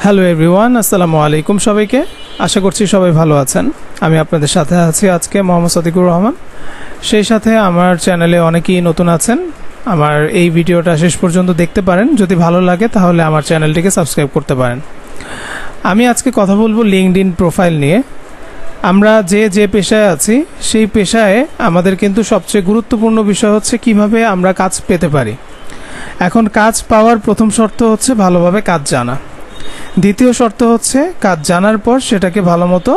Hello everyone, আসসালামু আলাইকুম সবাইকে। আশা করছি সবাই ভালো আছেন। আমি আপনাদের সাথে আছি আজকে মোহাম্মদ সাদিকুর রহমান। সেই সাথে আমার চ্যানেলে অনেকেই নতুন আছেন। আমার এই ভিডিওটা শেষ পর্যন্ত দেখতে পারেন, যদি ভালো লাগে তাহলে আমার চ্যানেলটিকে সাবস্ক্রাইব করতে পারেন। আমি আজকে কথা বলবো লিঙ্কডইন প্রোফাইল নিয়ে। আমরা যে পেশায় আছি সেই পেশায় আমাদের কিন্তু সবচেয়ে গুরুত্বপূর্ণ বিষয় হচ্ছে কিভাবে আমরা কাজ পেতে পারি। এখন কাজ পাওয়ার প্রথম শর্ত হচ্ছে ভালোভাবে কাজ জানা। দ্বিতীয় শর্ত হচ্ছে কাজ জানার পর সেটাকে ভালো মতো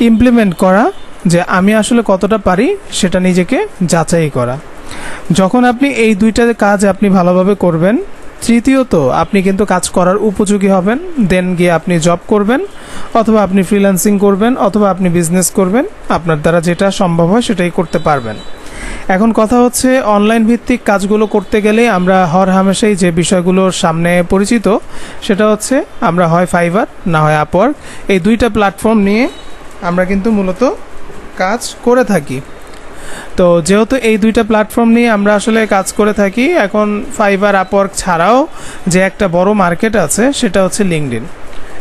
ইমপ্লিমেন্ট করা, যে আমি আসলে কতটা পারি সেটা নিজেকে যাচাই করা। যখন আপনি এই দুইটা কাজ আপনি ভালোভাবে করবেন, তৃতীয়ত আপনি কিন্তু কাজ করার উপযোগী হবেন। দেন গিয়ে আপনি জব করবেন, অথবা আপনি ফ্রিল্যান্সিং করবেন, অথবা আপনি বিজনেস করবেন। আপনার দ্বারা যেটা সম্ভব হয় সেটাই করতে পারবেন। এখন কথা হচ্ছে অনলাইন ভিত্তিক কাজগুলো করতে গেলে আমরা হরহামেশাই যে বিষয়গুলোর সামনে পরিচিত, সেটা হচ্ছে আমরা হয় ফাইবার না হয় আপওয়ার্ক, এই দুইটা প্ল্যাটফর্ম নিয়ে আমরা কিন্তু মূলত কাজ করে থাকি। তো যেহেতু এই দুইটা প্ল্যাটফর্ম নিয়ে আমরা আসলে কাজ করে থাকি, এখন ফাইবার আপওয়ার্ক ছাড়াও যে একটা বড় মার্কেট আছে সেটা হচ্ছে লিঙ্কডইন।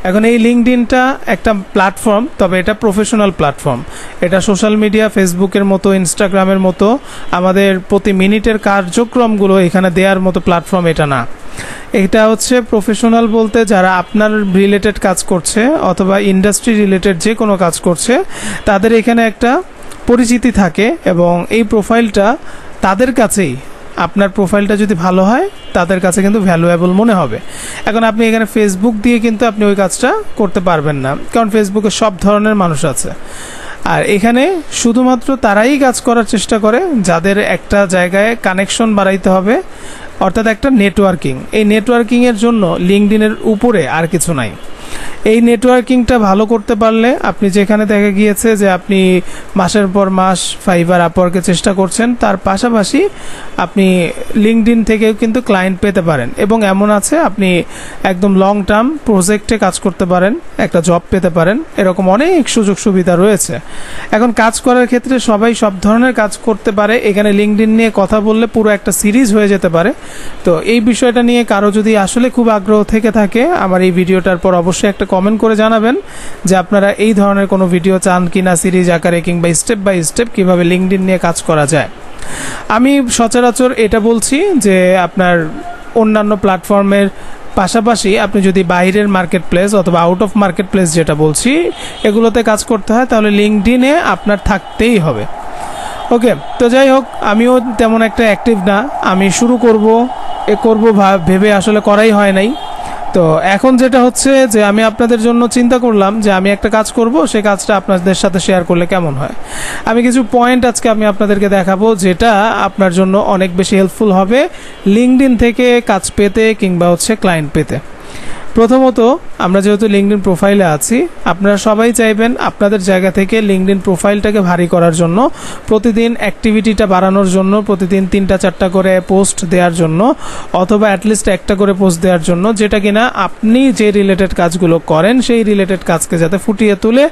এখন এই লিঙ্কডইনটা একটা প্ল্যাটফর্ম, তবে এটা প্রফেশনাল প্ল্যাটফর্ম। এটা সোশ্যাল মিডিয়া ফেসবুকের মতো, ইনস্টাগ্রামের মতো আমাদের প্রতি মিনিটের কার্যক্রমগুলো এখানে দেওয়ার মতো প্ল্যাটফর্ম এটা না। এটা হচ্ছে প্রফেশনাল বলতে যারা আপনার রিলেটেড কাজ করছে অথবা ইন্ডাস্ট্রি রিলেটেড যে কোনো কাজ করছে, তাদের এখানে একটা পরিচিতি থাকে এবং এই প্রোফাইলটা তাদের কাছেই, আপনার প্রোফাইলটা যদি ভালো হয় তাদের কাছে কিন্তু ভ্যালুয়েবল মনে হবে। এখন আপনি এখানে ফেসবুক দিয়ে কিন্তু আপনি ওই কাজটা করতে পারবেন না, কারণ ফেসবুকে সব ধরনের মানুষ আছে। আর এখানে শুধুমাত্র তারাই কাজ করার চেষ্টা করে যাদের একটা জায়গায় কানেকশন বাড়াইতে হবে, অর্থাৎ একটা নেটওয়ার্কিং। এই নেটওয়ার্কিংয়ের জন্য লিঙ্কডইনের উপরে আর কিছু নাই। এই নেটওয়ার্কিংটা ভালো করতে পারলে আপনি যেখানে দেখা গিয়েছে যে আপনি মাসের পর মাস ফাইবার আপওয়ার্কে চেষ্টা করছেন, তার পাশাপাশি আপনি লিঙ্কডইন থেকেও কিন্তু ক্লায়েন্ট পেতে পারেন। এবং এমন আছে আপনি একদম লং টার্ম প্রজেক্টে কাজ করতে পারেন, একটা জব পেতে পারেন। এরকম অনেক সুযোগ সুবিধা রয়েছে। এখন কাজ করার ক্ষেত্রে সবাই সব ধরনের কাজ করতে পারে। এখানে লিঙ্কডইন নিয়ে কথা বললে পুরো একটা সিরিজ হয়ে যেতে পারে। তো এই বিষয়টা নিয়ে কারো যদি আসলে খুব আগ্রহ থেকে থাকে, আমার এই ভিডিওটার পর অবশ্যই একটা কমেন্ট করে জানাবেন যে আপনারা এই ধরনের কোনো ভিডিও চান কিনা, সিরিজ আকারে কিংবা স্টেপ বাই স্টেপ কিভাবে লিঙ্কডইন নিয়ে কাজ করা যায়। আমি সচরাচর এটা বলছি যে আপনার অন্যান্য প্ল্যাটফর্মের পাশাপাশি আপনি যদি বাইরের মার্কেট প্লেস অথবা আউট অফ মার্কেট প্লেস যেটা বলছি এগুলোতে কাজ করতে হয়, তাহলে লিঙ্কডইনে আপনার থাকতেই হবে। ওকে, তো যাই হোক, আমিও তেমন একটা অ্যাক্টিভ না। আমি শুরু করব ভেবে আসলে করাই হয় নাই। তো এখন যেটা হচ্ছে যে আমি আপনাদের জন্য চিন্তা করলাম যে আমি একটা কাজ করব, সেই কাজটা আপনাদের সাথে শেয়ার করলে কেমন হয়। আমি কিছু পয়েন্ট আজকে আমি আপনাদেরকে দেখাবো যেটা আপনার জন্য অনেক বেশি হেল্পফুল হবে লিঙ্কডইন থেকে কাজ পেতে কিংবা হচ্ছে ক্লায়েন্ট পেতে। প্রথমত, আমরা যেহেতু লিঙ্কডইন প্রোফাইলে আছি, আপনারা সবাই চাইবেন আপনাদের জায়গা থেকে লিঙ্কডইন প্রোফাইলটাকে ভারী করার জন্য, প্রতিদিন অ্যাক্টিভিটিটা বাড়ানোর জন্য, প্রতিদিন 3-4টা করে পোস্ট দেওয়ার জন্য, অথবা অ্যাটলিস্ট একটা করে পোস্ট দেওয়ার জন্য, যেটা কিনা আপনি যে রিলেটেড কাজগুলো করেন সেই রিলেটেড কাজকে যাতে ফুটিয়ে তুলে,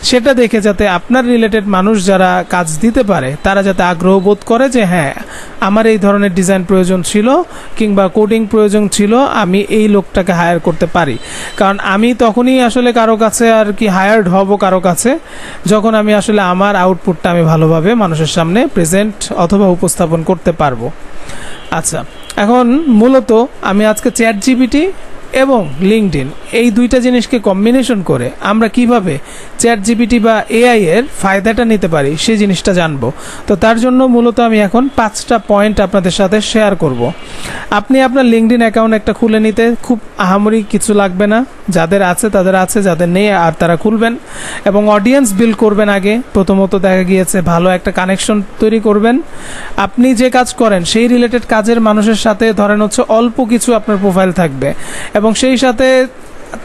সেটা দেখে যাতে আপনার রিলেটেড মানুষ যারা কাজ দিতে পারে তারা যাতে আগ্রহ বোধ করে যে হ্যাঁ, আমার এই ধরনের ডিজাইন প্রয়োজন ছিল কিংবা কোডিং প্রয়োজন ছিল, আমি এই লোকটাকে হায়ার করতে পারি। কারণ আমি তখনই আসলে কারো কাছে আর কি হায়ার্ড হব কারো কাছে, যখন আমি আসলে আমার আউটপুটটা আমি ভালোভাবে মানুষের সামনে প্রেজেন্ট অথবা উপস্থাপন করতে পারবো। আচ্ছা, এখন মূলত আমি আজকে চ্যাটজিপিটি এবং লিঙ্কডইন এই দুইটা জিনিসকে কম্বিনেশন করে আমরা কিভাবে চ্যাটজিপিটি বা এআই এর ফায়দাটা নিতে পারি সেই জিনিসটা জানবো। তো তার জন্য মূলত আমি এখন 5টা পয়েন্ট আপনাদের সাথে শেয়ার করব। আপনি আপনার লিঙ্কডইন অ্যাকাউন্ট একটা খুলে নিতে খুব আহামরি কিছু লাগবে না। যাদের আছে তাদের আছে, যাদের নেই আর তারা খুলবেন এবং অডিয়েন্স বিল্ড করবেন। আগে প্রথমত দেখা গিয়েছে ভালো একটা কানেকশন তৈরি করবেন। আপনি যে কাজ করেন সেই রিলেটেড কাজের মানুষের সাথে ধরেন হচ্ছে অল্প কিছু আপনার প্রোফাইল থাকবে, এবং সেই সাথে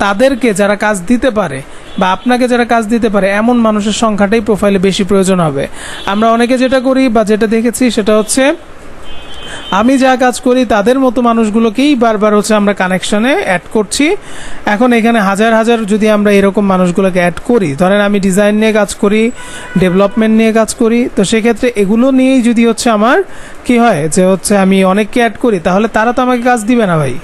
তাদেরকে যারা কাজ দিতে পারে বা আপনাকে যারা কাজ দিতে পারে এমন মানুষের সংখ্যাটাই প্রোফাইলে বেশি প্রয়োজন হবে। আমরা অনেকে যেটা করি বা যেটা দেখেছি সেটা হচ্ছে আমি যা কাজ করি তাদের মতো মানুষগুলোকেই বারবার হচ্ছে আমরা কানেকশনে অ্যাড করছি। এখন এখানে হাজার হাজার যদি আমরা এরকম মানুষগুলোকে অ্যাড করি, ধরেন আমি ডিজাইন নিয়ে কাজ করি, ডেভেলপমেন্ট নিয়ে কাজ করি, তো সেক্ষেত্রে এগুলো নিয়েই যদি হচ্ছে আমার কি হয় যে হচ্ছে আমি অনেককে অ্যাড করি, তাহলে তারা তো আমাকে কাজ দিবে না ভাই।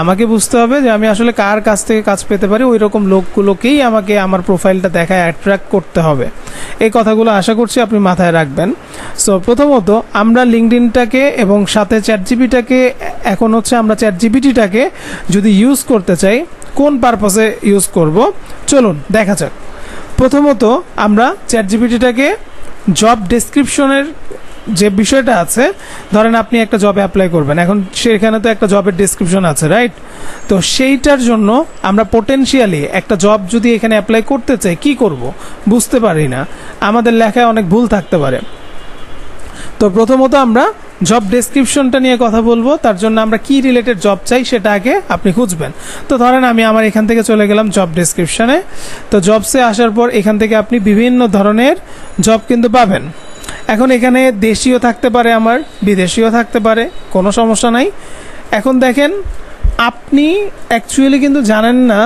আমাকে বুঝতে হবে যে আমি আসলে কার কাছ থেকে কাজ পেতে পারি, ওই রকম লোকগুলোকেই আমাকে আমার প্রোফাইলটা দেখায় অ্যাট্রাক্ট করতে হবে। এই কথাগুলো আশা করছি আপনি মাথায় রাখবেন। সো প্রথমত আমরা লিঙ্কডইনটাকে এবং সাথে চ্যাটজিপিটাকে, এখন হচ্ছে আমরা চ্যাটজিপিটিটাকে যদি ইউজ করতে চাই কোন পারপাসে ইউজ করব চলুন দেখা যাক। প্রথমত আমরা চ্যাটজিপিটিটাকে জব ডেসক্রিপশনের যে বিষয়টা আছে, ধরেন আপনি একটা জবে অ্যাপ্লাই করবেন, এখন সেখানে তো একটা জবের ডেসক্রিপশন আছে, রাইট? তো সেইটার জন্য আমরা পোটেনশিয়ালি একটা জব যদি এখানে অ্যাপ্লাই করতে চাই কি করব বুঝতে পারি না, আমাদের লেখায় অনেক ভুল থাকতে পারে। তো প্রথমত আমরা জব ডেসক্রিপশনটা নিয়ে কথা বলবো, তার জন্য আমরা কি রিলেটেড জব চাই সেটা আগে আপনি খুঁজবেন। তো ধরেন আমি আমার এখান থেকে চলে গেলাম জব ডেসক্রিপশনে। তো জবসে আসার পর এখান থেকে আপনি বিভিন্ন ধরনের জব কিন্তু পাবেন। এখন এখানে দেশীয় থাকতে পারে, আমার বিদেশীয় থাকতে পারে, কোনো সমস্যা নাই। এখন দেখেন আপনি অ্যাকচুয়ালি কিন্তু জানেন না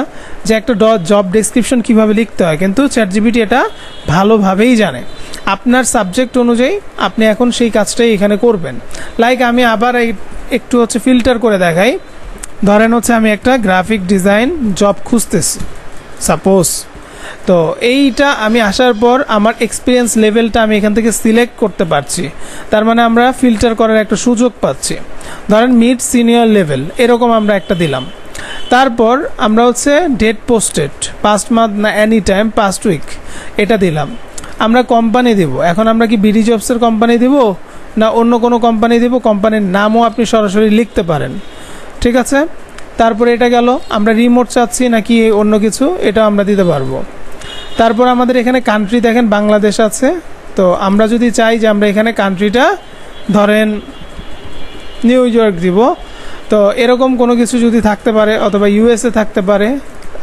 যে একটা জব ডেসক্রিপশন কিভাবে লিখতে হয়, কিন্তু চ্যাটজিপিটি এটা ভালোভাবেই জানে। আপনার সাবজেক্ট অনুযায়ী আপনি এখন সেই কাজটাই এখানে করবেন। লাইক আমি আবার একটু হচ্ছে ফিল্টার করে দেখাই। ধরেন হচ্ছে আমি একটা গ্রাফিক ডিজাইন জব খুঁজতেছি সাপোজ। তো এইটা আমি আসার পর আমার এক্সপিরিয়েন্স লেভেলটা আমি এখান থেকে সিলেক্ট করতে পারছি, তার মানে আমরা ফিল্টার করার একটা সুযোগ পাচ্ছি। ধরেন মিড সিনিয়র লেভেল এরকম আমরা একটা দিলাম। তারপর আমরা হচ্ছে ডেট পোস্টেড পাস্ট মান্থ না এনি টাইম পাস্ট উইক এটা দিলাম। আমরা কোম্পানি দিব, এখন আমরা কি বিডি জবসের কোম্পানি দিব না অন্য কোনো কোম্পানি দিব, কোম্পানির নামও আপনি সরাসরি লিখতে পারেন, ঠিক আছে? তারপরে এটা গেল, আমরা রিমোট চাচ্ছি নাকি অন্য কিছু এটাও আমরা দিতে পারবো। তারপর আমাদের এখানে কান্ট্রি দেখেন বাংলাদেশ আছে। তো আমরা যদি চাই যে আমরা এখানে কান্ট্রিটা ধরেন নিউ ইয়র্ক দিব, তো এরকম কোনো কিছু যদি থাকতে পারে, অথবা ইউএসএ থাকতে পারে,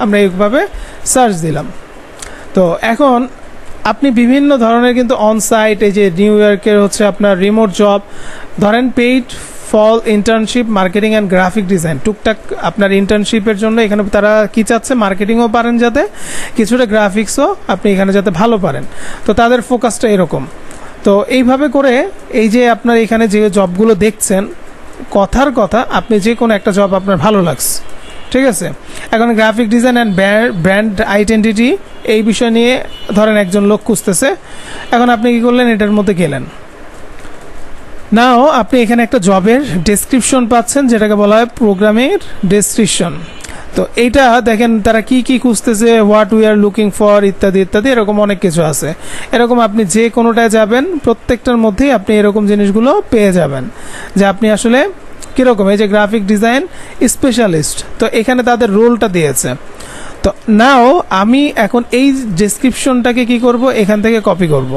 আমরা এইভাবে সার্চ দিলাম। তো এখন আপনি বিভিন্ন ধরনের কিন্তু অনসাইট, এই যে নিউ ইয়র্কের হচ্ছে আপনার রিমোট জব, ধরেন paid fall internship marketing and graphic design, টুকটাক আপনার ইন্টার্নশিপের জন্য এখানে তারা কী চাচ্ছে, মার্কেটিংও পারেন যাতে, কিছুটা গ্রাফিক্সও আপনি এখানে যাতে ভালো পারেন। তো তাদের ফোকাসটা এরকম। তো এইভাবে করে এই যে আপনার এখানে যে জবগুলো দেখছেন, কথার কথা আপনি যে কোনো একটা জব আপনার ভালো লাগছে, ঠিক আছে? এখন graphic design and brand identity এই বিষয় নিয়ে ধরেন একজন লোক খুঁজতেছে। এখন আপনি কী করলেন, এটার মধ্যে গেলেন, নাও আপনি এখানে একটা জবের ডেসক্রিপশন পাচ্ছেন যেটাকে বলা হয় প্রোগ্রামের ডেসক্রিপশন। তো এইটা দেখেন তারা কি কি খুঁজতেছে, what we are looking for ইত্যাদি ইত্যাদি, এরকম অনেক কিছু আছে। এরকম আপনি যে কোনোটায় যাবেন প্রত্যেকটার মধ্যেই আপনি এরকম জিনিসগুলো পেয়ে যাবেন যে আপনি আসলে কীরকম। এই যে গ্রাফিক ডিজাইন স্পেশালিস্ট, তো এখানে তাদের রোলটা দিয়েছে। তো নাও আমি এখন এই ডেসক্রিপশনটাকে কি করব, এখান থেকে কপি করব।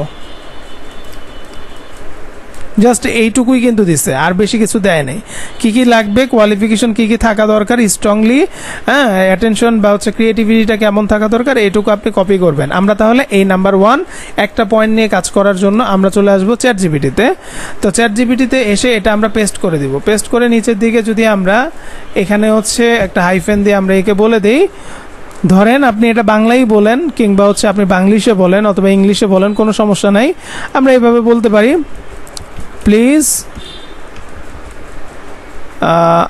জাস্ট এইটুকুই কিন্তু দিছে, আর বেশি কিছু দেয় নাই। কী কী লাগবে, কোয়ালিফিকেশন কী কী থাকা দরকার, স্ট্রংলি অ্যাটেনশন বা হচ্ছে ক্রিয়েটিভিটিটা কেমন থাকা দরকার, এইটুকু আপনি কপি করবেন। আমরা তাহলে এই নাম্বার 1 একটা পয়েন্ট নিয়ে কাজ করার জন্য আমরা চলে আসবো চ্যাটজিপিটিতে। তো চ্যাটজিপিটিতে এসে এটা আমরা পেস্ট করে দিব। পেস্ট করে নিচের দিকে যদি আমরা এখানে হচ্ছে একটা হাইফেন দিয়ে আমরা একে বলে দিই, ধরেন আপনি এটা বাংলাই বলেন কিংবা হচ্ছে আপনি বাংলিশে বলেন অথবা ইংলিশে বলেন, কোনো সমস্যা নাই। আমরা এইভাবে বলতে পারি, প্লিজ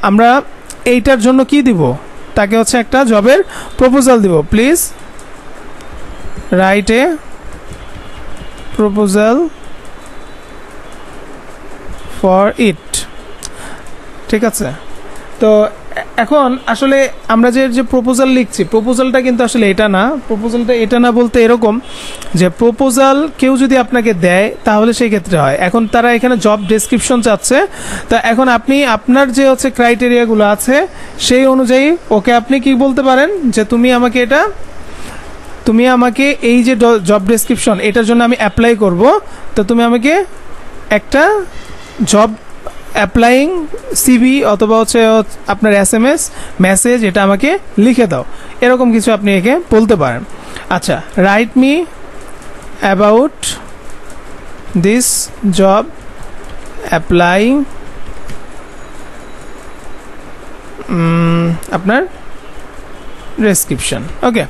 আমরা এইটার জন্য কি দিব, তাকে হচ্ছে একটা জবের প্রপোজাল দিব। Please write a proposal for it, ঠিক আছে? তো এখন আসলে আমরা যে প্রপোজাল লিখছি, প্রপোজালটা কিন্তু আসলে এটা না। প্রপোজালটা এটা না বলতে এরকম যে প্রপোজাল কেউ যদি আপনাকে দেয় তাহলে সেই ক্ষেত্রে হয়। এখন তারা এখানে জব ডেসক্রিপশন চাচ্ছে, তা এখন আপনি আপনার যে হচ্ছে ক্রাইটেরিয়াগুলো আছে সেই অনুযায়ী ওকে আপনি কি বলতে পারেন যে তুমি আমাকে এই যে জব ডেসক্রিপশন এটার জন্য আমি অ্যাপ্লাই করব, তো তুমি আমাকে একটা জব অ্যাপ্লাইং সিভি অথবা হচ্ছে আপনার SMS মেসেজ এটা আমাকে লিখে দাও, এরকম কিছু আপনি একে বলতে পারেন। আচ্ছা, write me about this job applying আপনার ডেসক্রিপশন। ওকে,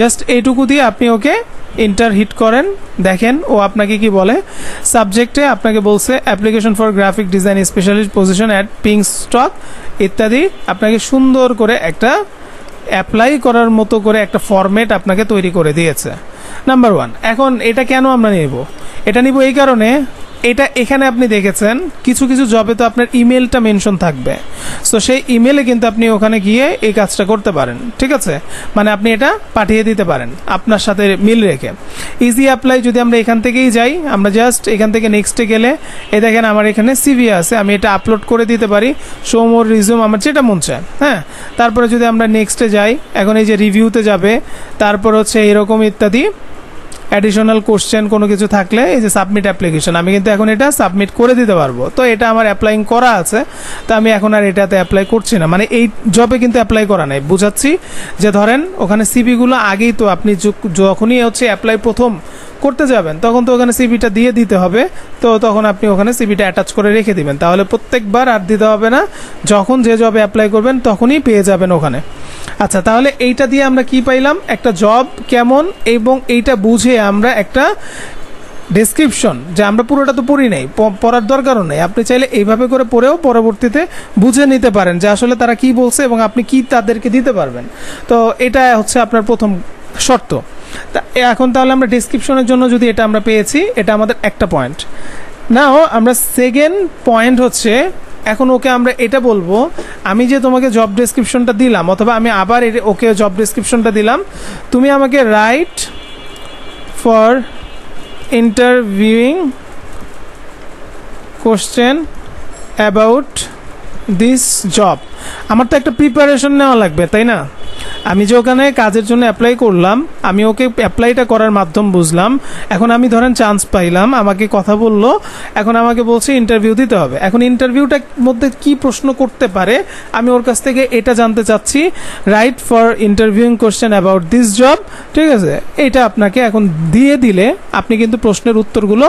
জাস্ট এইটুকু দিয়ে আপনি ওকে এন্টার হিট করেন, দেখেন ও আপনাকে কি বলে। সাবজেক্টে আপনাকে বলছে application for graphic design specialist position at pink stock ইত্যাদি। আপনাকে সুন্দর করে একটা অ্যাপ্লাই করার মতো করে একটা ফরম্যাট আপনাকে তৈরি করে দিয়েছে। নাম্বার 1, এখন এটা কেন আমরা নেব? এটা নিব এই কারণে, এটা এখানে আপনি দেখেছেন কিছু কিছু জবে তো আপনার ইমেলটা মেনশন থাকবে, সো সেই ইমেলে কিন্তু আপনি ওখানে গিয়ে এই কাজটা করতে পারেন, ঠিক আছে? মানে আপনি এটা পাঠিয়ে দিতে পারেন আপনার সাথে মিল রেখে। ইজি অ্যাপ্লাই যদি আমরা এখান থেকেই যাই, আমরা জাস্ট এখান থেকে নেক্সটে গেলে এই দেখেন আমার এখানে সিভি আছে, আমি এটা আপলোড করে দিতে পারি, শো মোর রিজিউম, আমার যেটা মন চায়। হ্যাঁ, তারপরে যদি আমরা নেক্সটে যাই, এখন এই যে রিভিউতে যাবে, তারপর হচ্ছে এরকম ইত্যাদি অ্যাডিশনাল কোশ্চেন কোনো কিছু থাকলে এই যে সাবমিট অ্যাপ্লিকেশন, আমি কিন্তু এখন এটা সাবমিট করে দিতে পারবো। তো এটা আমার অ্যাপ্লাইং করা আছে, তো আমি এখন আর এটাতে অ্যাপ্লাই করছি না, মানে এই জবে কিন্তু অ্যাপ্লাই করা নাই। বুঝাচ্ছি যে ধরেন ওখানে সিভিগুলো আগেই তো আপনি যখনই হচ্ছে অ্যাপ্লাই প্রথম করতে যাবেন তখন তো ওখানে সিভিটা দিয়ে দিতে হবে, তো তখন আপনি ওখানে সিভিটা অ্যাটাচ করে রেখে দিবেন, তাহলে প্রত্যেকবার আর দিতে হবে না, যখন যে জবে অ্যাপ্লাই করবেন তখনই পেয়ে যাবেন ওখানে। আচ্ছা, তাহলে এইটা দিয়ে আমরা কি পাইলাম? একটা জব কেমন, এবং এইটা বুঝে আমরা একটা ডেসক্রিপশন, যে আমরা পুরোটা তো পড়ি নাই, পড়ার দরকারও নেই, আপনি চাইলে এইভাবে করে পড়েও পরবর্তীতে বুঝে নিতে পারেন যে আসলে তারা কি বলছে এবং আপনি কি তাদেরকে দিতে পারবেন। তো এটা হচ্ছে আপনার প্রথম শর্ত। তা এখন তাহলে আমরা ডেসক্রিপশনের জন্য যদি এটা আমরা পেয়েছি, এটা আমাদের একটা পয়েন্ট। নাও আমরা সেকেন্ড পয়েন্ট হচ্ছে, এখন ওকে আমরা এটা বলবো, আমি যে তোমাকে জব ডেসক্রিপশনটা দিলাম, অথবা আমি আবার ওকে জব ডেসক্রিপশনটা দিলাম, তুমি আমাকে right for interviewing question about this job. আমার তো একটা প্রিপারেশন নেওয়া লাগবে, তাই না? আমি যে ওখানে কাজের জন্য অ্যাপ্লাই করলাম, আমি ওকে অ্যাপ্লাইটা করার মাধ্যম বুঝলাম, এখন আমি ধরেন চান্স পাইলাম, আমাকে কথা বললো, এখন আমাকে বলছে ইন্টারভিউ দিতে হবে। এখন ইন্টারভিউটার মধ্যে কি প্রশ্ন করতে পারে আমি ওর কাছ থেকে এটা জানতে চাচ্ছি, right for interviewing question about this job, ঠিক আছে? এটা আপনাকে এখন দিয়ে দিলে আপনি কিন্তু প্রশ্নের উত্তরগুলো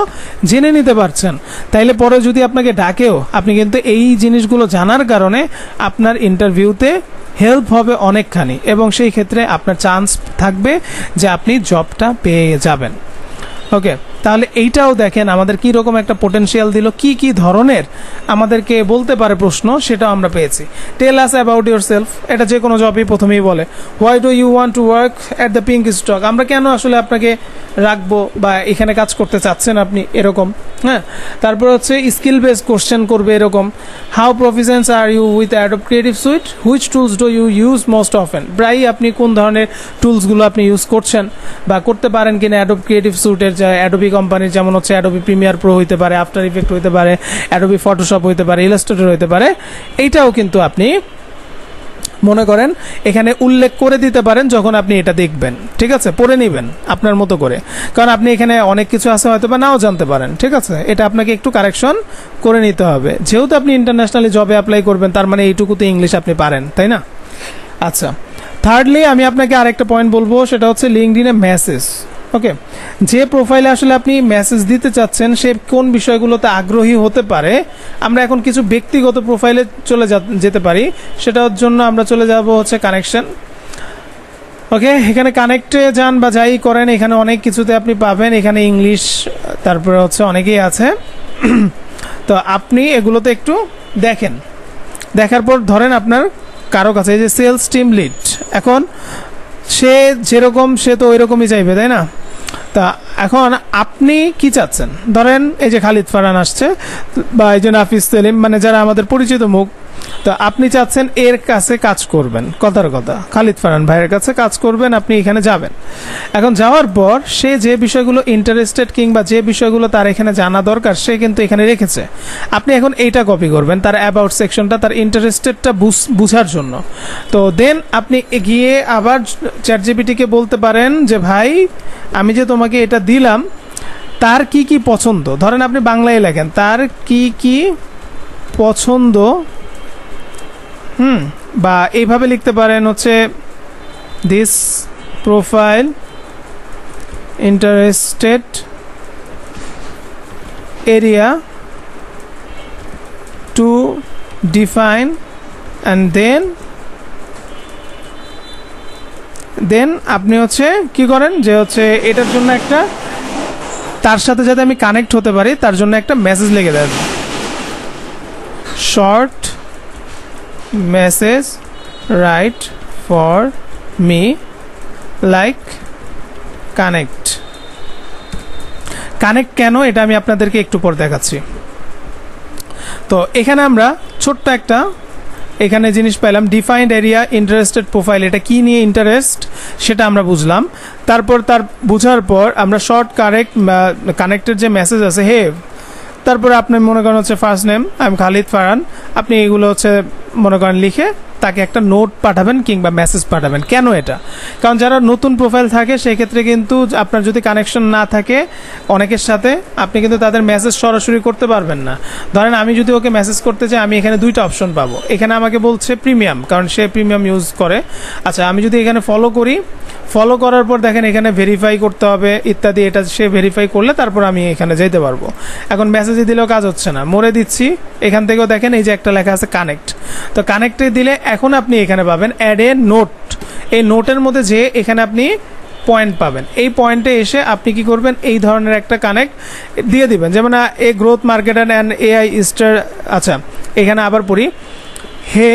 জেনে নিতে পারছেন, তাইলে পরে যদি আপনাকে ডাকেও আপনি কিন্তু এই জিনিসগুলো জানার কারণে আপনার ইন্টারভিউতে হেল্প হবে অনেকখানি, এবং সেই ক্ষেত্রে আপনার চান্স থাকবে যে আপনি জবটা পেয়ে যাবেন। ওকে, তাহলে এইটাও দেখেন আমাদের কী রকম একটা পোটেনশিয়াল দিল, কি কি ধরনের আমাদেরকে বলতে পারে প্রশ্ন, সেটাও আমরা পেয়েছি। Tell us about yourself, এটা যে কোনো জবই প্রথমেই বলে। Why do you want to work at the pink stock, আমরা কেন আসলে আপনাকে রাখবো বা এখানে কাজ করতে চাচ্ছেন আপনি, এরকম। হ্যাঁ, তারপর হচ্ছে স্কিল বেসড কোশ্চেন করবে এরকম, how proficient are you with Adobe creative suite, which tools do you use most often, প্রায়ই আপনি কোন ধরনের টুলসগুলো আপনি ইউজ করছেন বা করতে পারেন কিনা অ্যাডোব ক্রিয়েটিভ সুইটের, যা অ্যাডোবি কোম্পানির, যেমন হচ্ছে অ্যাডোবি প্রিমিয়ার প্রো হইতে পারে, আফটার ইফেক্ট হইতে পারে, অ্যাডোবি ফটোশপ হইতে পারে, ইলাস্ট্রেটর হইতে পারে, এইটাও কিন্তু আপনি মনে করেন এখানে উল্লেখ করে দিতে পারেন যখন আপনি এটা দেখবেন, ঠিক আছে? পড়ে নেবেন আপনার মতো করে, কারণ আপনি এখানে অনেক কিছু আছে হয়তো বা নাও জানতে পারেন, ঠিক আছে? এটা আপনাকে একটু কারেকশন করে নিতে হবে, যেহেতু আপনি ইন্টারন্যাশনালি জবে অ্যাপ্লাই করবেন, তার মানে এইটুকুতে ইংলিশ আপনি পারেন, তাই না? আচ্ছা, থার্ডলি আমি আপনাকে আরেকটা পয়েন্ট বলবো, সেটা হচ্ছে লিঙ্কডইনে মেসেজ। ওকে, যে প্রোফাইলে আসলে আপনি মেসেজ দিতে চাচ্ছেন সে কোন বিষয়গুলোতে আগ্রহী হতে পারে, আমরা এখন কিছু ব্যক্তিগত প্রোফাইলে চলে যেতে পারি, সেটার জন্য আমরা চলে যাব হচ্ছে কানেকশন। ওকে, এখানে কানেক্টে যান বা যাই করেন, এখানে অনেক কিছুতে আপনি পাবেন, এখানে ইংলিশ, তারপরে হচ্ছে অনেকেই আছে, তো আপনি এগুলোতে একটু দেখেন, দেখার পর ধরেন আপনার কারো কাছে এই যে সেলস টিম লিড, এখন সে যেরকম সে তো ওই রকমই চাইবে, তাই না? তা এখন আপনি কি চাচ্ছেন? ধরেন এই যে খালিদ ফারহান আসছে বা এই যে নাফিস সেলিম, মানে যারা আমাদের পরিচিত মুখ, তো আপনি চাচ্ছেন এর কাছে কাজ করবেন, কথার কথা খালিদ ফারহান ভাইয়ের কাছে কাজ করবেন, আপনি এখানে যাবেন। এখন যাওয়ার পর সে যে বিষয়গুলো ইন্টারেস্টেড কিংবা যে বিষয়গুলো তার এখানে জানা দরকার সে কিন্তু এখানে রেখেছে, আপনি এখন এইটা কপি করবেন, তার অ্যাবাউট সেকশনটা, তার ইন্টারেস্টেডটা বুঝার জন্য। তো দেন আপনি গিয়ে আবার চ্যাটজিপিটিকে বলতে পারেন যে ভাই আমি যে তোমাকে এটা দিলাম তার কি কি পছন্দ, ধরেন আপনি বাংলায় লেখেন তার কি কি পছন্দ, বা এইভাবে লিখতে পারেন হচ্ছে this profile interested area to define and then আপনি হচ্ছে কি করেন যে হচ্ছে এটার জন্য একটা তার সাথে যাতে আমি কানেক্ট হতে পারি তার জন্য একটা মেসেজ লিখে দেব, short message write for me like connect. Connect কেন এটা আমি আপনাদেরকে একটু পর দেখাচ্ছি। তো এখানে আমরা ছোট্ট একটা এখানে জিনিস পেলাম, ডিফাইন্ড এরিয়া ইন্টারেস্টেড প্রোফাইল, এটা কি নিয়ে ইন্টারেস্ট সেটা আমরা বুঝলাম। তারপর তার বোঝার পর আমরা শর্ট কানেক্টের যে মেসেজ আছে হে, তারপরে আপনি মনে করেন হচ্ছে first name I am Khalid Farhan, আপনি এগুলো হচ্ছে মনে করেন লিখে তাকে একটা নোট পাঠাবেন কিংবা মেসেজ পাঠাবেন। কেন এটা? কারণ যারা নতুন প্রোফাইল থাকে সেই ক্ষেত্রে কিন্তু আপনার যদি কানেকশন না থাকে অনেকের সাথে, আপনি কিন্তু তাদের মেসেজ সরাসরি করতে পারবেন না। ধরেন আমি যদি ওকে মেসেজ করতে চাই, আমি এখানে দুইটা অপশন পাবো। এখানে আমাকে বলছে প্রিমিয়াম, কারণ সে প্রিমিয়াম ইউজ করে। আচ্ছা, আমি যদি এখানে ফলো করি, ফলো করার পর দেখেন এখানে ভেরিফাই করতে হবে ইত্যাদি, এটা সে ভেরিফাই করলে তারপর আমি এখানে যেতে পারবো। এখন মেসেজে দিলেও কাজ হচ্ছে না, মরে দিচ্ছি। এখান থেকেও দেখেন এই যে একটা লেখা আছে কানেক্ট, তো কানেক্টে দিলে এখন আপনি এখানে পাবেন অ্যাড এ নোট। এই নোটের মধ্যে যে এখানে আপনি পয়েন্ট পাবেন, এই পয়েন্টে এসে আপনি কি করবেন, এই ধরনের একটা কানেক্ট দিয়ে দিবেন। যেমন এ growth marketer and AI star. আচ্ছা, এখানে আবার পড়ি, হে,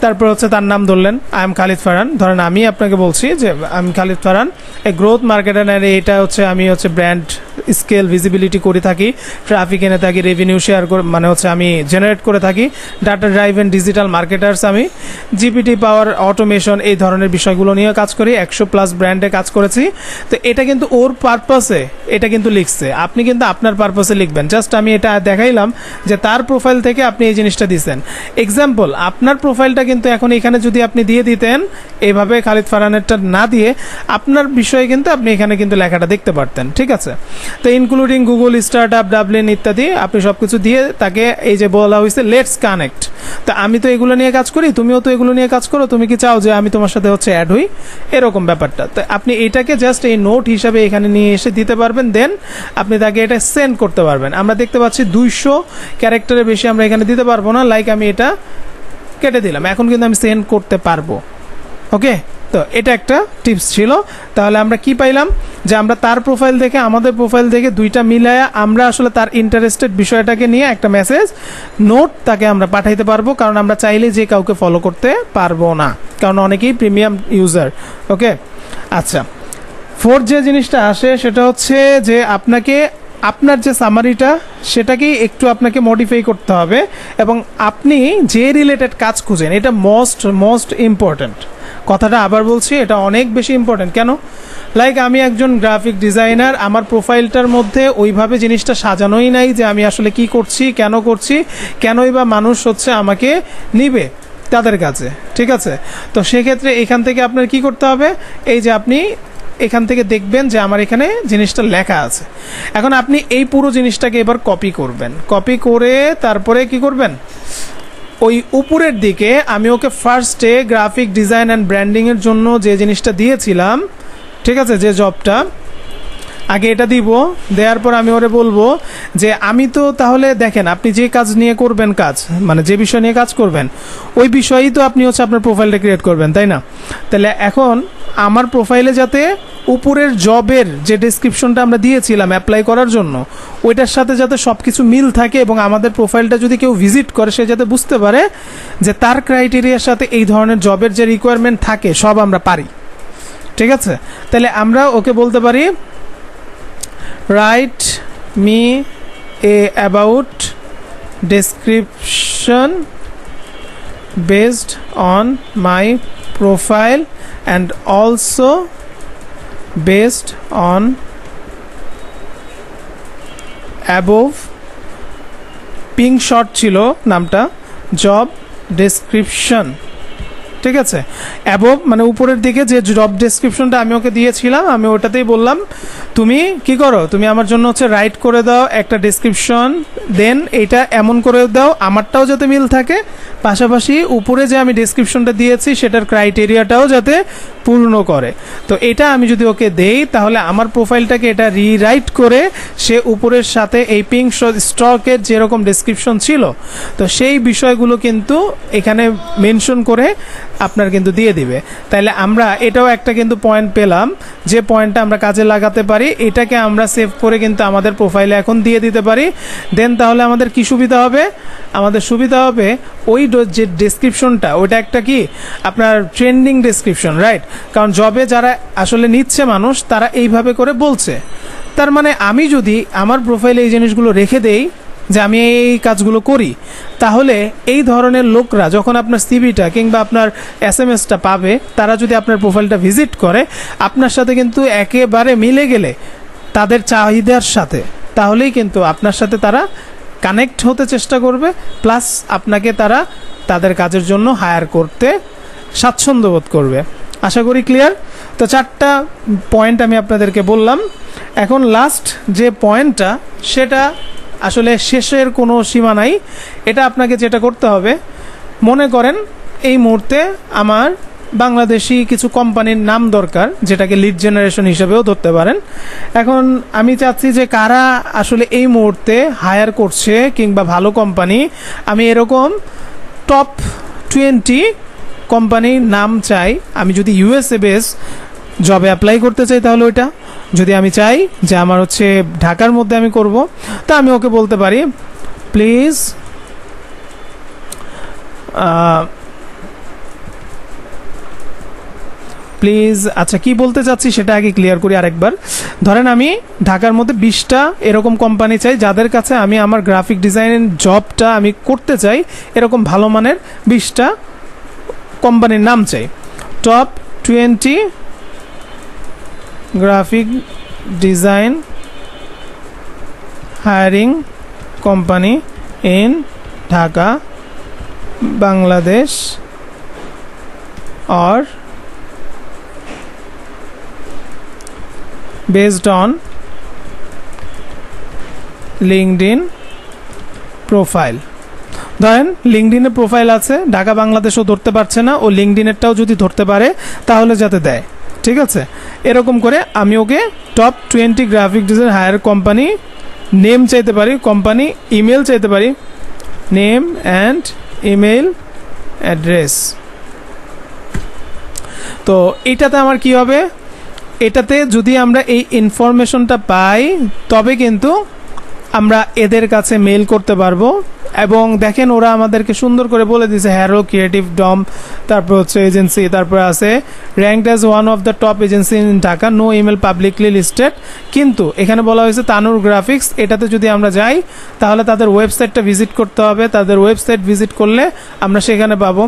তারপর হচ্ছে তার নাম ধরলেন আই এম খালিদ ফারহান। ধরেন আমি আপনাকে বলছি যে আমি খালিদ ফারহান, এই গ্রোথ মার্কেটার অ্যান্ড, এটা হচ্ছে আমি হচ্ছে ব্র্যান্ড স্কেল ভিজিবিলিটি করে থাকি, ট্রাফিক এনে থাকি, রেভিনিউ শেয়ার করে মানে হচ্ছে আমি জেনারেট করে থাকি, ডাটা ড্রাইভেন ডিজিটাল মার্কেটার্স, আমি জিপিটি পাওয়ার অটোমেশন এই ধরনের বিষয়গুলো নিয়ে কাজ করি, 100+ ব্র্যান্ডে কাজ করেছি। তো এটা কিন্তু ওর পারপাসে এটা কিন্তু লিখছে, আপনি কিন্তু আপনার পারপাসে লিখবেন। জাস্ট আমি এটা দেখাইলাম যে তার প্রোফাইল থেকে আপনি এই জিনিসটা দিচ্ছেন। এক্সাম্পল, আপনার প্রোফাইলটা কিন্তু এখন এখানে যদি আপনি দিয়ে দিতেন এইভাবে খালিদ ফারহানেরটা না দিয়ে, আপনার বিষয়ে কিন্তু আপনি এখানে কিন্তু লেখাটা দেখতে পারতেন। ঠিক আছে, তো including Google, start up, Dublin ইত্যাদি আপনি সব কিছু দিয়ে তাকে এই যে বলা হয়েছে লেটস কানেক্ট। তো আমি তো এগুলো নিয়ে কাজ করি, তুমিও তো এগুলো নিয়ে কাজ করো, তুমি কি চাও যে আমি তোমার সাথে হচ্ছে অ্যাড হই, এরকম ব্যাপারটা। তো আপনি এটাকে জাস্ট এই নোট হিসাবে এখানে নিয়ে এসে দিতে পারবেন, দেন আপনি তাকে এটা সেন্ড করতে পারবেন। আমরা দেখতে পাচ্ছি 200 ক্যারেক্টারের বেশি আমরা এখানে দিতে পারবো না, লাইক আমি এটা কেটে দিলাম, এখন কিন্তু আমি সেন্ড করতে পারবো। ওকে, তো এটা একটা টিপস ছিল। তাহলে আমরা কি পাইলাম, যে আমরা তার প্রোফাইল দেখে আমাদের প্রোফাইল দেখে দুইটা মিলায়া আমরা আসলে তার ইন্টারেস্টেড বিষয়টাকে নিয়ে একটা মেসেজ নোট তাকে আমরা পাঠাইতে পারবো, কারণ আমরা চাইলে যে কাউকে ফলো করতে পারবো না, কারণ অনেকেই প্রিমিয়াম ইউজার। ওকে, আচ্ছা, ফোর্থ যে জিনিসটা আসে সেটা হচ্ছে যে আপনাকে আপনার যে সামারিটা সেটাকেই একটু আপনাকে মডিফাই করতে হবে, এবং আপনি যে রিলেটেড কাজ খুঁজেন এটা মোস্ট ইম্পর্ট্যান্ট। কথাটা আবার বলছি, এটা অনেক বেশি ইম্পর্ট্যান্ট। কেন? লাইক আমি একজন গ্রাফিক ডিজাইনার, আমার প্রোফাইলটার মধ্যে ওইভাবে জিনিসটা সাজানোই নাই যে আমি আসলে কি করছি, কেনই বা মানুষ হচ্ছে আমাকে নিবে তাদের কাছে। ঠিক আছে, তো সেক্ষেত্রে এখান থেকে আপনার কি করতে হবে, এই যে আপনি এখান থেকে দেখবেন যে আমার এখানে জিনিসটা লেখা আছে। এখন আপনি এই পুরো জিনিসটাকে এবার কপি করবেন, কপি করে তারপরে কি করবেন, ওই উপরের দিকে আমি ওকে ফার্স্টে গ্রাফিক ডিজাইন অ্যান্ড ব্র্যান্ডিংয়ের জন্য যে জিনিসটা দিয়েছিলাম, ঠিক আছে, যে জবটা আগে এটা দিব, দেওয়ার পর আমি ওরে বলবো যে আমি তো তাহলে দেখেন আপনি যে কাজ নিয়ে করবেন, কাজ মানে যে বিষয় নিয়ে কাজ করবেন ওই বিষয়েই তো আপনি হচ্ছে আপনার প্রোফাইলটা ক্রিয়েট করবেন, তাই না? তাহলে এখন আমার প্রোফাইলে যাতে উপরের জবের যে ডেসক্রিপশনটা আমরা দিয়েছিলাম অ্যাপ্লাই করার জন্য ওইটার সাথে যাতে সব কিছু মিল থাকে, এবং আমাদের প্রোফাইলটা যদি কেউ ভিজিট করে সে যাতে বুঝতে পারে যে তার ক্রাইটেরিয়ার সাথে এই ধরনের জবের যে রিকোয়ারমেন্ট থাকে সব আমরা পারি। ঠিক আছে, তাহলে আমরা ওকে বলতে পারি write me a about description based on my profile and also based on above pink shot ছিল নামটা job description। ঠিক আছে, অ্যাবভ মানে উপরের দিকে যে জব ডেসক্রিপশনটা আমি ওকে দিয়েছিলাম আমি ওটাতেই বললাম তুমি কি করো, তুমি আমার জন্য হচ্ছে রাইট করে দাও একটা ডেসক্রিপশন, দেন এইটা এমন করে দাও আমারটাও যাতে মিল থাকে, পাশাপাশি উপরে যে আমি ডেসক্রিপশনটা দিয়েছি সেটার ক্রাইটেরিয়াটাও যাতে পূর্ণ করে। তো এটা আমি যদি ওকে দেই তাহলে আমার প্রোফাইলটাকে এটা রিরাইট করে সে উপরের সাথে এই পিঙ্ক স্টকের যেরকম ডেসক্রিপশন ছিল তো সেই বিষয়গুলো কিন্তু এখানে মেনশন করে আপনার কিন্তু দিয়ে দিবে। তাইলে আমরা এটাও একটা কিন্তু পয়েন্ট পেলাম, যে পয়েন্টটা আমরা কাজে লাগাতে পারি, এটাকে আমরা সেভ করে কিন্তু আমাদের প্রোফাইলে এখন দিয়ে দিতে পারি। দেন তাহলে আমাদের কি সুবিধা হবে? আমাদের সুবিধা হবে ওই যে ডেসক্রিপশনটা ওইটা একটা কি আপনার ট্রেন্ডিং ডেসক্রিপশন, রাইট? কারণ জবে যারা আসলে নিচ্ছে মানুষ তারা এইভাবে করে বলছে। তার মানে আমি যদি আমার প্রোফাইলে এই জিনিসগুলো রেখে দেই যে আমি এই কাজগুলো করি, তাহলে এই ধরনের লোকরা যখন আপনার সিভিটা কিংবা আপনার এসএমএসটা পাবে, তারা যদি আপনার প্রোফাইলটা ভিজিট করে আপনার সাথে কিন্তু একেবারে মিলে গেলে তাদের চাহিদার সাথে, তাহলেই কিন্তু আপনার সাথে তারা কানেক্ট হতে চেষ্টা করবে, প্লাস আপনাকে তারা তাদের কাজের জন্য হায়ার করতে স্বাচ্ছন্দ্য বোধ করবে। আশা করি ক্লিয়ার। তো 4টা পয়েন্ট আমি আপনাদেরকে বললাম। এখন লাস্ট যে পয়েন্টটা, সেটা আসলে শেষের কোনো সীমা নাই। এটা আপনাকে যেটা করতে হবে, মনে করেন এই মুহূর্তে আমার বাংলাদেশি কিছু কোম্পানির নাম দরকার, যেটাকে লিড জেনারেশন হিসেবেও ধরতে পারেন। এখন আমি চাচ্ছি যে কারা আসলে এই মুহূর্তে হায়ার করছে কিংবা ভালো কোম্পানি, আমি এরকম টপ 20 কোম্পানির নাম চাই। আমি যদি ইউএসএ বেস জবে অ্যাপ্লাই করতে চাই তাহলে ওইটা, যদি আমি চাই যে আমার হচ্ছে ঢাকার মধ্যে আমি করব, তা আমি ওকে বলতে পারি প্লিজ আচ্ছা কি বলতে চাচ্ছি সেটা আগে ক্লিয়ার করি আরেকবার। ধরেন আমি ঢাকার মধ্যে 20টা এরকম কোম্পানি চাই যাদের কাছে আমি আমার গ্রাফিক ডিজাইনের জবটা আমি করতে চাই, এরকম ভালো মানের 20টা কোম্পানির নাম চাই। Top 20 graphic design hiring company in Dhaka, Bangladesh or based on LinkedIn profile. ধরেন লিঙ্কডিনে প্রোফাইল আছে, ঢাকা বাংলাদেশও ধরতে পারছে না, ও লিঙ্কডিনেরটাও যদি ধরতে পারে তাহলে যাতে দেয়, ঠিক আছে? এরকম করে আমি ওকে top 20 graphic design higher company name চাইতে পারি, কোম্পানি ইমেল চাইতে পারি, নেম অ্যান্ড ইমেল অ্যাড্রেস। তো এটাতে আমার কি হবে, এটাতে যদি আমরা এই ইনফরমেশনটা পাই তবে কিন্তু আমরা এদের কাছে মেল করতে পারবো। এবং দেখেন ওরা আমাদেরকে সুন্দর করে বলে দিয়েছে হ্যারো ক্রিয়েটিভ ডম, তারপর হচ্ছে এজেন্সি, তারপর আছে ranked as one of the top agency in Dhaka, no email publicly listed. কিন্তু এখানে বলা হয়েছে তানুর গ্রাফিক্স। এটাতে যদি আমরা যাই তাহলে তাদের ওয়েবসাইটটা ভিজিট করতে হবে, তাদের ওয়েবসাইট ভিজিট করলে আমরা সেখানে পাবো।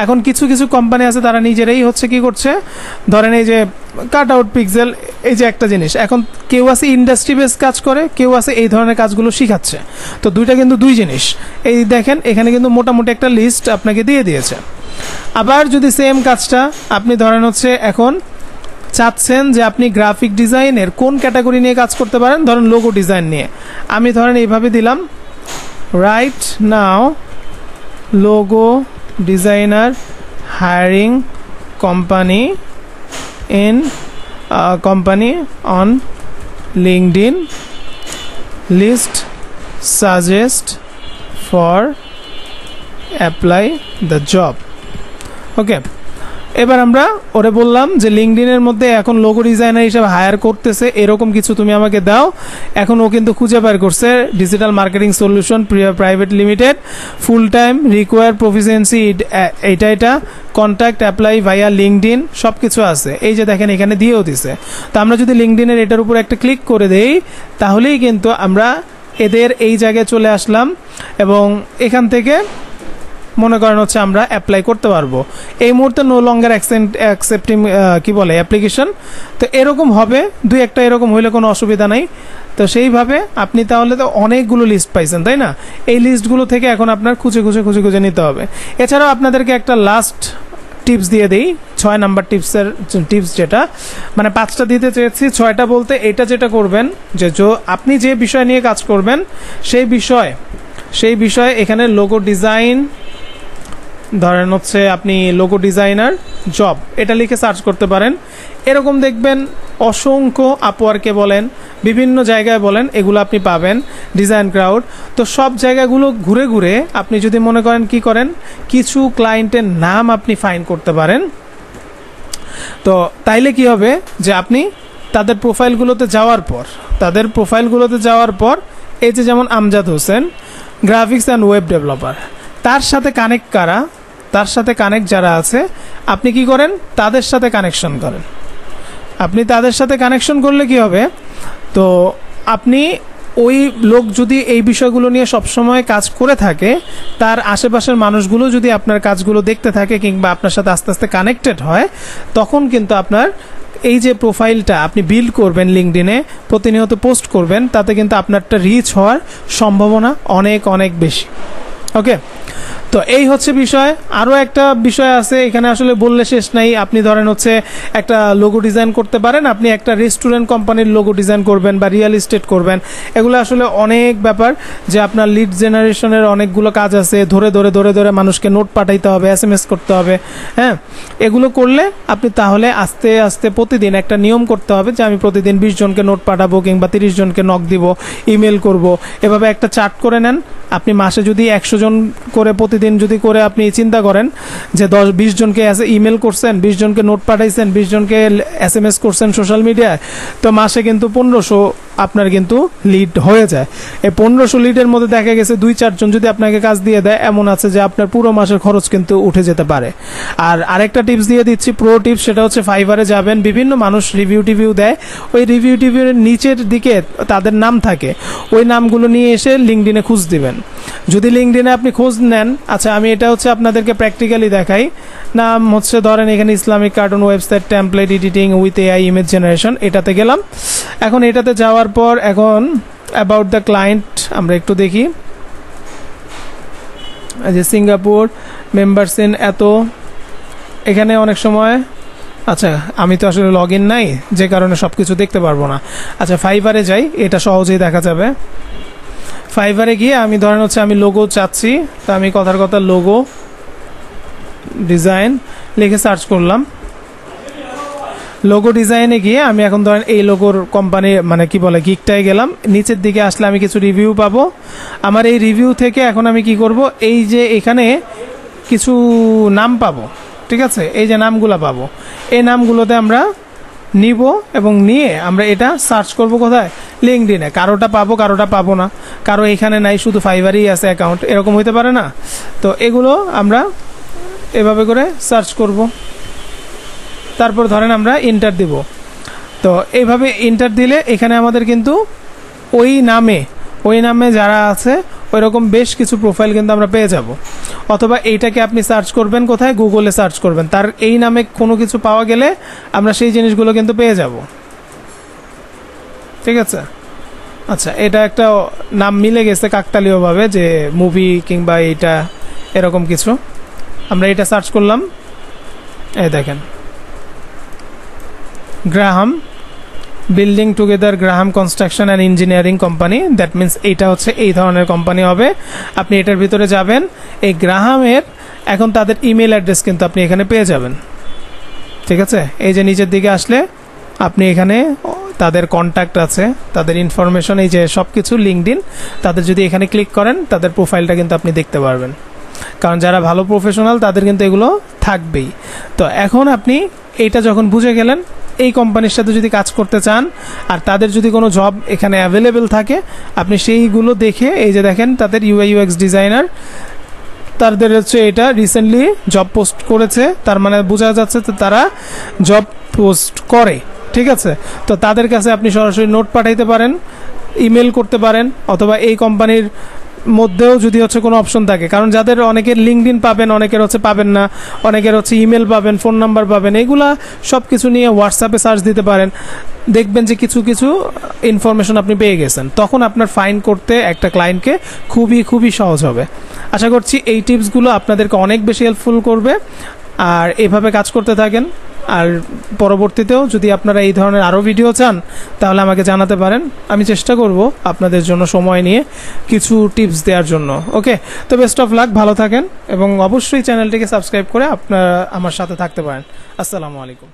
এখন কিছু কিছু কোম্পানি আছে তারা নিজেরাই হচ্ছে কি করছে, ধরেন এই যে কাট আউট পিক্সেল, এই যে একটা জিনিস, এখন কেউ আছে ইন্ডাস্ট্রি বেস কাজ করে, কেউ আছে এই ধরনের কাজগুলো শিখাচ্ছে। তো দুইটা কিন্তু দুই জিনিস। এই দেখেন এখানে কিন্তু মোটামুটি একটা লিস্ট আপনাকে দিয়ে দিয়েছে। আবার যদি সেম কাজটা আপনি ধরেন হচ্ছে এখন চাচ্ছেন যে আপনি গ্রাফিক ডিজাইনের কোন ক্যাটাগরি নিয়ে কাজ করতে পারেন, ধরেন লোগো ডিজাইন নিয়ে, আমি ধরেন এইভাবে দিলাম right now logo designer hiring company in company on LinkedIn, list suggest for apply the job. ওকে, এবার আমরা ওরে বললাম যে লিঙ্কডিনের মধ্যে এখন লোগো ডিজাইনার হিসেবে হায়ার করতেছে এরকম কিছু তুমি আমাকে দাও। এখন ও কিন্তু খুঁজে বের করছে digital marketing solution private limited, full time, require proficiency এটা কন্ট্যাক্ট অ্যাপ্লাই ভাইয়া লিঙ্কডিন, সব কিছু আছে। এই যে দেখেন এখানে দিয়েও দিছে। তো আমরা যদি লিঙ্কডিনের এটার উপর একটা ক্লিক করে দেই তাহলেই কিন্তু আমরা এদের এই জায়গায় চলে আসলাম এবং এখান থেকে মনে করেন হচ্ছে আমরা অ্যাপ্লাই করতে পারবো। এই মুহূর্তে নো লঙ্গার অ্যাকসেপ্টিং কি বলে অ্যাপ্লিকেশন। তো এরকম হবে, দুই একটা এরকম হইলে কোনো অসুবিধা নাই। তো সেইভাবে আপনি তাহলে তো অনেকগুলো লিস্ট পাইছেন, তাই না? এই লিস্টগুলো থেকে এখন আপনার খুঁজে নিতে হবে। এছাড়াও আপনাদেরকে একটা লাস্ট টিপস দিয়ে দেই, 6 নাম্বার টিপস যেটা মানে 5টা দিতে চেয়েছি, 6টা বলতে এটা যেটা করবেন যে আপনি যে বিষয় নিয়ে কাজ করবেন সেই বিষয়ে এখানে লোগো ডিজাইন ধরেন হচ্ছে আপনি লোগো ডিজাইনার জব এটা লিখে সার্চ করতে পারেন। এরকম দেখবেন অসংখ্য, আপওয়ার্কে বলেন, বিভিন্ন জায়গায় বলেন, এগুলো আপনি পাবেন, ডিজাইন ক্রাউড। তো সব জায়গাগুলো ঘুরে ঘুরে আপনি যদি মনে করেন কি করেন, কিছু ক্লায়েন্টের নাম আপনি ফাইন্ড করতে পারেন। তো তাইলে কি হবে যে আপনি তাদের প্রোফাইলগুলোতে যাওয়ার পর এই যে যেমন Amjad Hossain, graphics and web developer, তার সাথে কানেক্ট যারা আছে আপনি কি করেন, তাদের সাথে কানেকশন করেন। আপনি তাদের সাথে কানেকশন করলে কি হবে, তো আপনি ওই লোক যদি এই বিষয়গুলো নিয়ে সবসময় কাজ করে থাকে, তার আশেপাশের মানুষগুলো যদি আপনার কাজগুলো দেখতে থাকে কিংবা আপনার সাথে আস্তে আস্তে কানেক্টেড হয়, তখন কিন্তু আপনার এই যে প্রোফাইলটা আপনি বিল্ড করবেন, লিঙ্কডইনে প্রতিনিয়ত পোস্ট করবেন, তাতে কিন্তু আপনারটা রিচ হওয়ার সম্ভাবনা অনেক অনেক বেশি। ওকে, তো এই হচ্ছে বিষয়। আরও একটা বিষয় আছে এখানে, আসলে বললে শেষ নাই। আপনি ধরেন হচ্ছে একটা লোগো ডিজাইন করতে পারেন, আপনি একটা রেস্টুরেন্ট কোম্পানির লোগো ডিজাইন করবেন বা রিয়েল এস্টেট করবেন, এগুলো আসলে অনেক ব্যাপার, যে আপনার লিড জেনারেশনের অনেকগুলো কাজ আছে, ধরে ধরে মানুষকে নোট পাঠাইতে হবে, SMS করতে হবে। হ্যাঁ, এগুলো করলে আপনি তাহলে আস্তে আস্তে প্রতিদিন একটা নিয়ম করতে হবে যে আমি প্রতিদিন 20 জনকে নোট পাঠাবো কিংবা 30 জনকে নক দিব, ইমেল করব। এভাবে একটা চার্ট করে নেন। আপনি মাসে যদি 100 জন করে প্রতিদিন যদি করে আপনি চিন্তা করেন যে 10-20 জনকে ইমেল করছেন, 20 জনকে নোট পাঠাইছেন, 20 জনকে SMS করছেন সোশ্যাল মিডিয়ায়, তো মাসে কিন্তু 1500 আপনার কিন্তু লিড হয়ে যায়। এই 1500 লিডের মধ্যে দেখা গেছে 2-4 জন যদি আপনাকে কাজ দিয়ে দেয়, এমন আছে যে আপনার পুরো মাসের খরচ কিন্তু উঠে যেতে পারে। আর আরেকটা টিপস দিয়ে দিচ্ছি, প্রো টিপস, সেটা হচ্ছে ফাইবারে যাবেন, বিভিন্ন মানুষ রিভিউ দেয়, ওই রিভিউর নিচের দিকে তাদের নাম থাকে, ওই নামগুলো নিয়ে এসে লিঙ্কডইনে খোঁজ দিবেন। যদি লিঙ্কডইনে আপনি খোঁজ নেন, আচ্ছা আমি এটা হচ্ছে আপনাদেরকে প্র্যাকটিক্যালি দেখাই। নাম হচ্ছে ধরেন এখানে Islamic cartoon website template editing with AI image generation, এটাতে গেলাম। এখন এটাতে যাওয়ার পর এখন অ্যাবাউট দ্য ক্লায়েন্ট আমরা একটু দেখি, যে সিঙ্গাপুর মেম্বার্স ইন এত, এখানে অনেক সময়, আচ্ছা আমি তো আসলে লগ ইন নাই, যে কারণে সব কিছু দেখতে পারবো না। আচ্ছা ফাইবারে যাই, এটা সহজেই দেখা যাবে। ফাইবারে গিয়ে আমি ধরেন হচ্ছে আমি লোগো চাচ্ছি, তা আমি কথার কথা লোগো ডিজাইন লিখে সার্চ করলাম। লোগো ডিজাইনে গিয়ে আমি এখন ধরেন এই লোগোর কোম্পানি মানে কি বলে গিকটায় গেলাম। নিচের দিকে আসলে আমি কিছু রিভিউ পাবো। আমার এই রিভিউ থেকে এখন আমি কি করব, এই যে এখানে কিছু নাম পাবো, ঠিক আছে, এই যে নামগুলো পাবো, এই নামগুলোতে আমরা নিব এবং নিয়ে আমরা এটা সার্চ করব কোথায়, লিঙ্কডইনে। কারোটা পাবো না, কারো এখানে নাই, শুধু ফাইবারেই আছে অ্যাকাউন্ট, এরকম হইতে পারে না। তো এগুলো আমরা এভাবে করে সার্চ করব, তারপর ধরেন আমরা এন্টার দিব। তো এইভাবে এন্টার দিলে এখানে আমাদের কিন্তু ওই নামে যারা আছে ওইরকম বেশ কিছু প্রোফাইল কিন্তু আমরা পেয়ে যাব। অথবা এইটাকে আপনি সার্চ করবেন কোথায়, গুগলে সার্চ করবেন, তার এই নামে কোনো কিছু পাওয়া গেলে আমরা সেই জিনিসগুলো কিন্তু পেয়ে যাব, ঠিক আছে। আচ্ছা এটা একটা নাম মিলে গেছে কাকতালীয়ভাবে, যে মুভি কিংবা এইটা এরকম কিছু, আমরা এটা সার্চ করলাম। এই দেখেন Graham building together Graham construction and engineering company, that means এইটা হচ্ছে এই ধরনের কোম্পানি হবে। আপনি এটার ভিতরে যাবেন, এই গ্রাহামের এখন তাদের ইমেল অ্যাড্রেস কিন্তু আপনি এখানে পেয়ে যাবেন, ঠিক আছে। এই যে নিচের দিকে আসলে আপনি এখানে তাদের কন্ট্যাক্ট আছে, তাদের ইনফরমেশন, এই যে সব কিছু লিঙ্কডইন, তাদের যদি এখানে ক্লিক করেন তাদের প্রোফাইলটা কিন্তু আপনি দেখতে পারবেন, কারণ যারা ভালো প্রফেশনাল তাদের কিন্তু এগুলো থাকবেই। তো এখন আপনি এইটা যখন বুঝে গেলেন, এই কোম্পানির সাথে যদি কাজ করতে চান আর তাদের যদি কোনো জব এখানে অ্যাভেলেবেল থাকে, আপনি সেইগুলো দেখে, এই যে দেখেন তাদের UI UX ডিজাইনার, তাদের হচ্ছে এটা রিসেন্টলি জব পোস্ট করেছে, তার মানে বোঝা যাচ্ছে তো তারা জব পোস্ট করে, ঠিক আছে। তো তাদের কাছে আপনি সরাসরি নোট পাঠাইতে পারেন, ইমেল করতে পারেন, অথবা এই কোম্পানির মধ্যেও যদি হচ্ছে কোনো অপশন থাকে, কারণ যাদের অনেকের লিঙ্কডইন পাবেন, অনেকের হচ্ছে পাবেন না, অনেকের হচ্ছে ইমেল পাবেন, ফোন নাম্বার পাবেন, এগুলা সব কিছু নিয়ে হোয়াটসঅ্যাপে সার্চ দিতে পারেন, দেখবেন যে কিছু কিছু ইনফরমেশন আপনি পেয়ে গেছেন। তখন আপনার ফাইন্ড করতে একটা ক্লায়েন্টকে খুবই সহজ হবে। আশা করছি এই টিপসগুলো আপনাদেরকে অনেক বেশি হেল্পফুল করবে, আর এভাবে কাজ করতে থাকেন। আর পরবর্তীতেও যদি আপনারা এই ধরনের আরও ভিডিও চান তাহলে আমাকে জানাতে পারেন, আমি চেষ্টা করব আপনাদের জন্য সময় নিয়ে কিছু টিপস দেওয়ার জন্য। ওকে, তো বেস্ট অফ লাক, ভালো থাকেন এবং অবশ্যই চ্যানেলটিকে সাবস্ক্রাইব করে আপনারা আমার সাথে থাকতে পারেন। আসসালামু আলাইকুম।